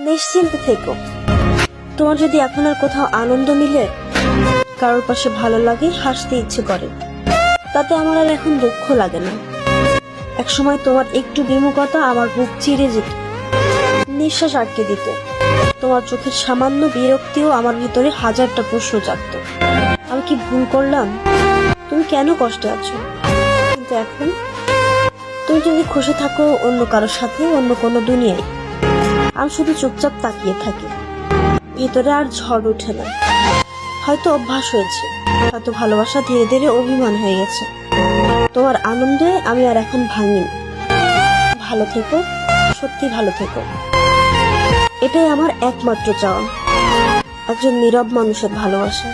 নিশ্চিন্তে থেকো। তোমার যদি এখন আর কোথাও আনন্দ মিলে, কারোর পাশে ভালো লাগে, হাসতে ইচ্ছে করে, তাতে আমার আর এখন দুঃখ লাগে না। একসময় তোমার একটু বিমুখতা আমার বুক চিরে যেত, নিঃশ্বাস আটকে দিত। তোমার চোখের সামান্য বিরক্তিও আমার ভিতরে হাজারটা প্রশ্ন জাগত। আমি কি ভুল করলাম? তুমি কেন কষ্টে আছো? কিন্তু এখন তুমি যদি খুশি থাকো অন্য কারোর সাথে, অন্য কোনো দুনিয়ায়, আমি শুধু চুপচাপ তাকিয়ে থাকি। ভেতরে আর ঝড় ওঠে না। হয়তো অভ্যাস হয়েছে, হয়তো ভালোবাসা ধীরে ধীরে অভিমান হয়ে গেছে। তোমার আনন্দে আমি আর এখন ভাঙিনি। ভালো থেকো, সত্যি ভালো থেকো। এটাই আমার একমাত্র চাওয়া, একজন নীরব মানুষের ভালোবাসা।